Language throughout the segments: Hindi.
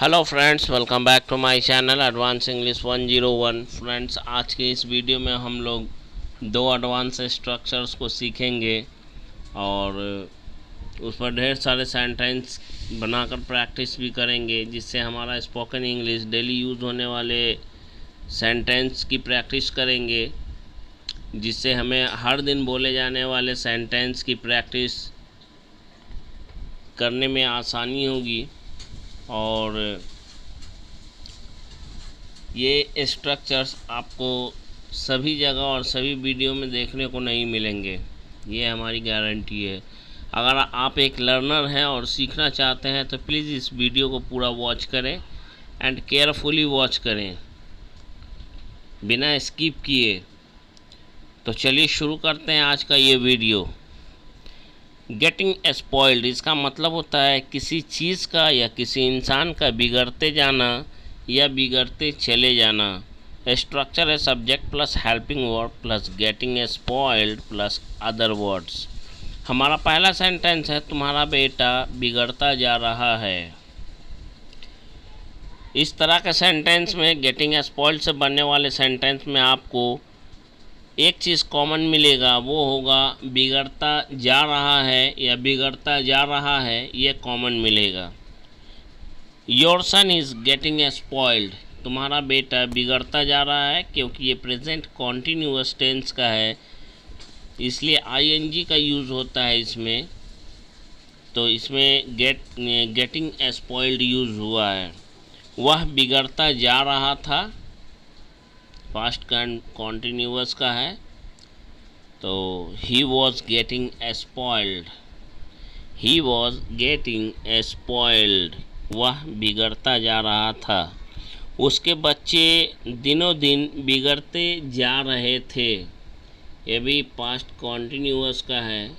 Hello friends, welcome back to my channel advance English 101। Friends, आज के इस वीडियो में हम लोग दो एडवांस स्ट्रक्चर्स को सीखेंगे और उस पर ढेर सारे सेंटेंस बनाकर प्रैक्टिस भी करेंगे, जिससे हमारा स्पोकन इंग्लिश डेली यूज़ होने वाले सेंटेंस की प्रैक्टिस करेंगे, जिससे हमें हर दिन बोले जाने वाले सेंटेंस की प्रैक्टिस करने में आसानी होगी। और ये स्ट्रक्चर्स आपको सभी जगह और सभी वीडियो में देखने को नहीं मिलेंगे, ये हमारी गारंटी है। अगर आप एक लर्नर हैं और सीखना चाहते हैं तो प्लीज़ इस वीडियो को पूरा वॉच करें एंड केयरफुली वॉच करें, बिना स्किप किए। तो चलिए शुरू करते हैं आज का ये वीडियो। गेटिंग स्पॉइल्ड, इसका मतलब होता है किसी चीज़ का या किसी इंसान का बिगड़ते जाना या बिगड़ते चले जाना। स्ट्रक्चर है subject plus helping verb plus getting spoiled plus other words. हमारा पहला सेंटेंस है, तुम्हारा बेटा बिगड़ता जा रहा है। इस तरह के सेंटेंस में, गेटिंग स्पॉइल्ड से बनने वाले सेंटेंस में आपको एक चीज़ कॉमन मिलेगा, वो होगा बिगड़ता जा रहा है या बिगड़ता जा रहा है, ये कॉमन मिलेगा। Your son is getting spoiled, तुम्हारा बेटा बिगड़ता जा रहा है। क्योंकि ये प्रेजेंट कॉन्टिन्यूअस टेंस का है, इसलिए आईएनजी का यूज़ होता है इसमें। तो इसमें गेटिंग स्पॉइल्ड यूज़ हुआ है। वह बिगड़ता जा रहा था, पास्ट कॉन्टिन्यूअस का है, तो he was getting spoiled, he was getting spoiled, वह बिगड़ता जा रहा था। उसके बच्चे दिनों दिन बिगड़ते जा रहे थे, ये भी पास्ट कॉन्टिन्यूअस का है।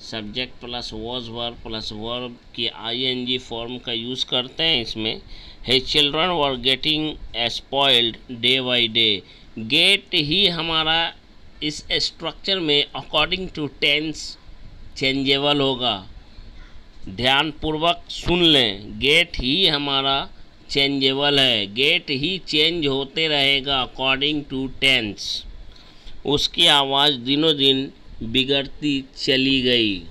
Subject plus was verb plus verb की आईएनजी फॉर्म का यूज़ करते हैं इसमें। His children were getting spoiled day by day। गेट ही हमारा इस स्ट्रक्चर में अकॉर्डिंग टू टेंस चेंजेबल होगा। ध्यानपूर्वक सुन लें, गेट ही हमारा चेंजेबल है, गेट ही चेंज होते रहेगा अकॉर्डिंग टू टेंस। उसकी आवाज़ दिनों दिन बिगड़ती चली गई।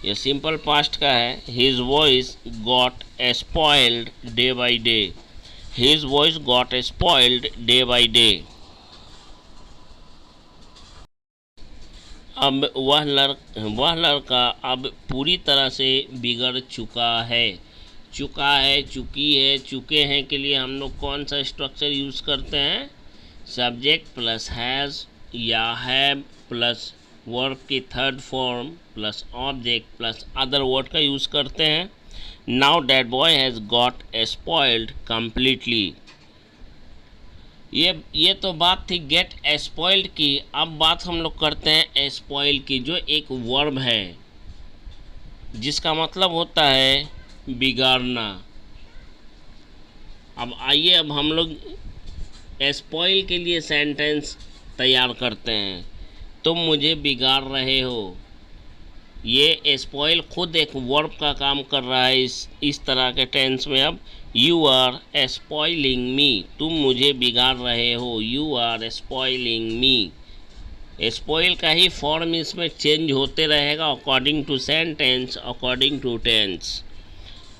ये सिंपल पास्ट का है। His voice got spoiled day by day, his voice got spoiled day by day. अब वह लड़का अब पूरी तरह से बिगड़ चुका है। चुकी है, चुके हैं के लिए हम लोग कौन सा स्ट्रक्चर यूज़ करते हैं? सब्जेक्ट प्लस हैज़ या हैव प्लस वर्ब की third form plus object plus other word का यूज़ करते हैं। Now that boy has got spoiled completely. ये तो बात थी गेट स्पॉइल्ड की। अब बात हम लोग करते हैं स्पॉइल की, जो एक वर्ब है जिसका मतलब होता है बिगाड़ना। अब आइए, अब हम लोग स्पॉइल के लिए सेंटेंस तैयार करते हैं। तुम मुझे बिगाड़ रहे हो, ये स्पॉइल खुद एक वर्ब का काम कर रहा है इस तरह के टेंस में। अब यू आर स्पॉइलिंग मी, तुम मुझे बिगाड़ रहे हो, you are spoiling me. Spoil का ही फॉर्म इसमें चेंज होते रहेगा according to sentence, according to tense.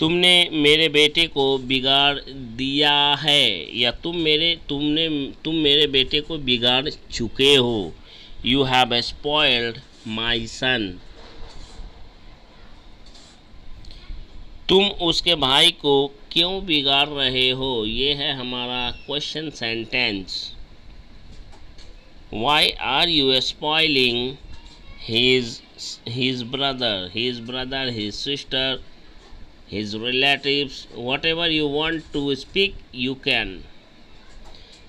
तुमने मेरे बेटे को बिगाड़ दिया है, या तुम मेरे बेटे को बिगाड़ चुके हो। यू हैव स्पॉइल्ड माई सन। तुम उसके भाई को क्यों बिगाड़ रहे हो, ये है हमारा question sentence. Why are you spoiling his brother, his sister, his relatives, whatever you want to speak you can।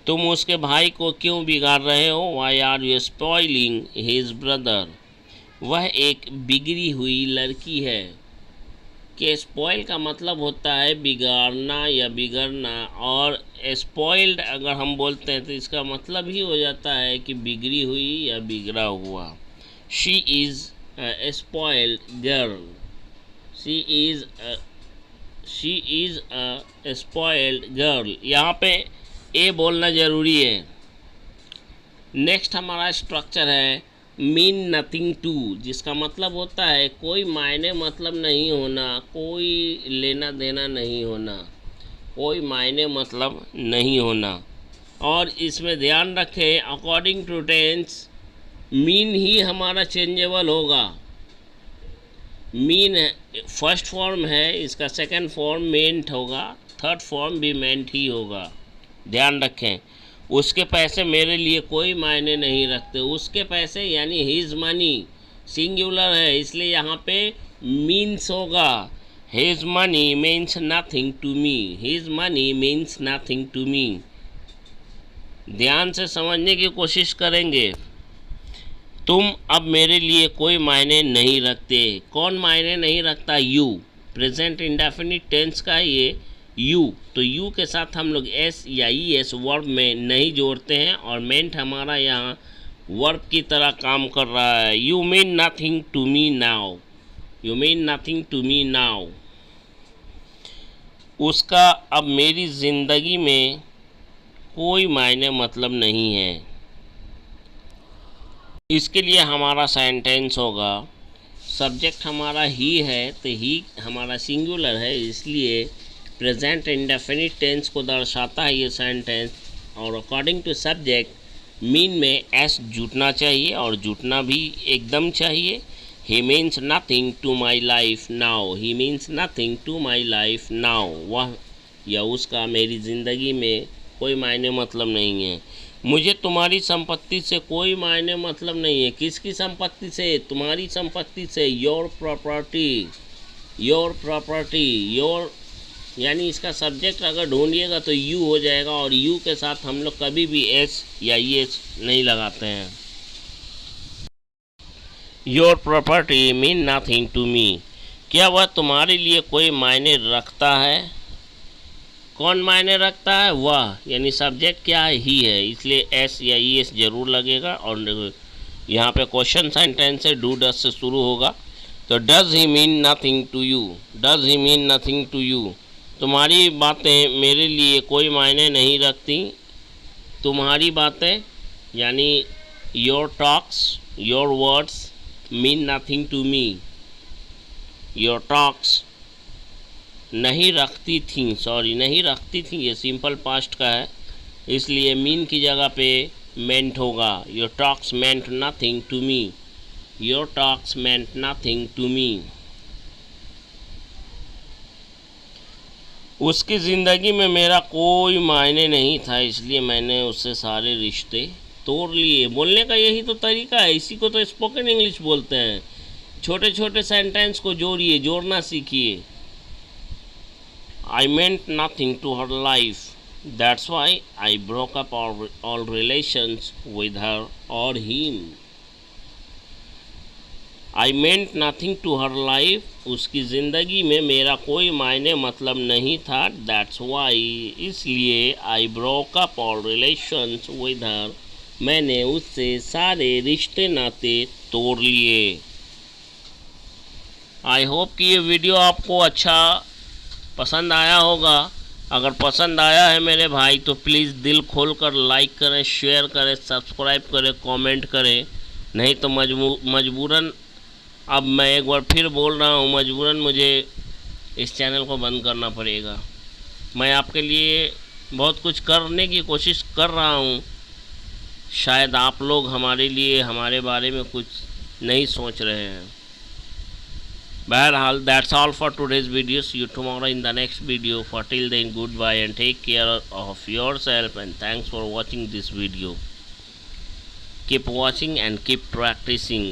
तुम उसके भाई को क्यों बिगाड़ रहे हो? Why are you spoiling his brother? वह एक बिगड़ी हुई लड़की है। कि स्पॉइल का मतलब होता है बिगाड़ना या बिगड़ना, और स्पॉइल्ड अगर हम बोलते हैं तो इसका मतलब ही हो जाता है कि बिगड़ी हुई या बिगड़ा हुआ। She is spoiled girl, she is a spoiled girl. यहाँ पे ए बोलना ज़रूरी है। नेक्स्ट हमारा स्ट्रक्चर है मीन नथिंग टू, जिसका मतलब होता है कोई मायने मतलब नहीं होना, कोई लेना देना नहीं होना, कोई मायने मतलब नहीं होना। और इसमें ध्यान रखें अकॉर्डिंग टू टेंस मीन ही हमारा चेंजेबल होगा। मीन फर्स्ट फॉर्म है, इसका सेकंड फॉर्म मेंट होगा, थर्ड फॉर्म भी मेंट ही होगा। ध्यान रखें। उसके पैसे मेरे लिए कोई मायने नहीं रखते। उसके पैसे यानी हिज मनी सिंगुलर है, इसलिए यहाँ पे मीन्स होगा। His money means nothing to me, his money means nothing to me. ध्यान से समझने की कोशिश करेंगे। तुम अब मेरे लिए कोई मायने नहीं रखते। कौन मायने नहीं रखता? यू। प्रेजेंट इंडेफिनिट टेंस का ये यू, तो यू के साथ हम लोग एस या ई एस वर्ब में नहीं जोड़ते हैं और मेंट हमारा यहाँ वर्ब की तरह काम कर रहा है। You mean nothing to me now, you mean nothing to me now. उसका अब मेरी ज़िंदगी में कोई मायने मतलब नहीं है। इसके लिए हमारा सेंटेंस होगा, सब्जेक्ट हमारा ही है तो ही हमारा सिंगुलर है, इसलिए प्रेजेंट इंडेफिनिट टेंस को दर्शाता है ये सेंटेंस। और अकॉर्डिंग टू सब्जेक्ट मीन में एस जुटना चाहिए और जुटना भी एकदम चाहिए। He means nothing to my life now, he means nothing to my life now. वह या उसका मेरी ज़िंदगी में कोई मायने मतलब नहीं है। मुझे तुम्हारी संपत्ति से कोई मायने मतलब नहीं है। किसकी संपत्ति से? तुम्हारी संपत्ति से। Your property, your property, your यानी इसका सब्जेक्ट अगर ढूंढिएगा तो यू हो जाएगा और यू के साथ हम लोग कभी भी एस या ई एस नहीं लगाते हैं। Your property mean nothing to me. क्या वह तुम्हारे लिए कोई मायने रखता है? कौन मायने रखता है? वह, यानी सब्जेक्ट क्या है? ही है, इसलिए एस या ई एस जरूर लगेगा। और यहाँ पे क्वेश्चन सेंटेंस से डू डज से शुरू होगा, तो does he mean nothing to you, does he mean nothing to you. तुम्हारी बातें मेरे लिए कोई मायने नहीं रखती। तुम्हारी बातें यानी your talks, your words mean nothing to me. Your talks नहीं रखती थी, सॉरी नहीं रखती थी, ये सिंपल पास्ट का है, इसलिए मीन की जगह पे मेंट होगा। Your talks meant nothing to me, your talks meant nothing to me. उसकी ज़िंदगी में मेरा कोई मायने नहीं था, इसलिए मैंने उससे सारे रिश्ते तोड़ लिए। बोलने का यही तो तरीका है, इसी को तो स्पोकन इंग्लिश बोलते हैं। छोटे छोटे सेंटेंस को जोड़िए, जोड़ना सीखिए। I meant nothing to her life. That's why I broke up all relations with her or him. I meant nothing to her life. उसकी ज़िंदगी में मेरा कोई मायने मतलब नहीं था। That's why, इसलिए I broke up all relations with her. मैंने उससे सारे रिश्ते नाते तोड़ लिए। I hope कि ये वीडियो आपको अच्छा पसंद आया होगा। अगर पसंद आया है मेरे भाई तो प्लीज़ दिल खोल कर लाइक करें, शेयर करें, सब्सक्राइब करें, कमेंट करें। नहीं तो मजबूरन, अब मैं एक बार फिर बोल रहा हूँ, मजबूरन मुझे इस चैनल को बंद करना पड़ेगा। मैं आपके लिए बहुत कुछ करने की कोशिश कर रहा हूँ, शायद आप लोग हमारे लिए, हमारे बारे में कुछ नहीं सोच रहे हैं। बहरहाल, that's all for today's video. See you tomorrow in the next video. For till then, goodbye and take care of yourself, and thanks for watching this video. Keep watching and keep practicing.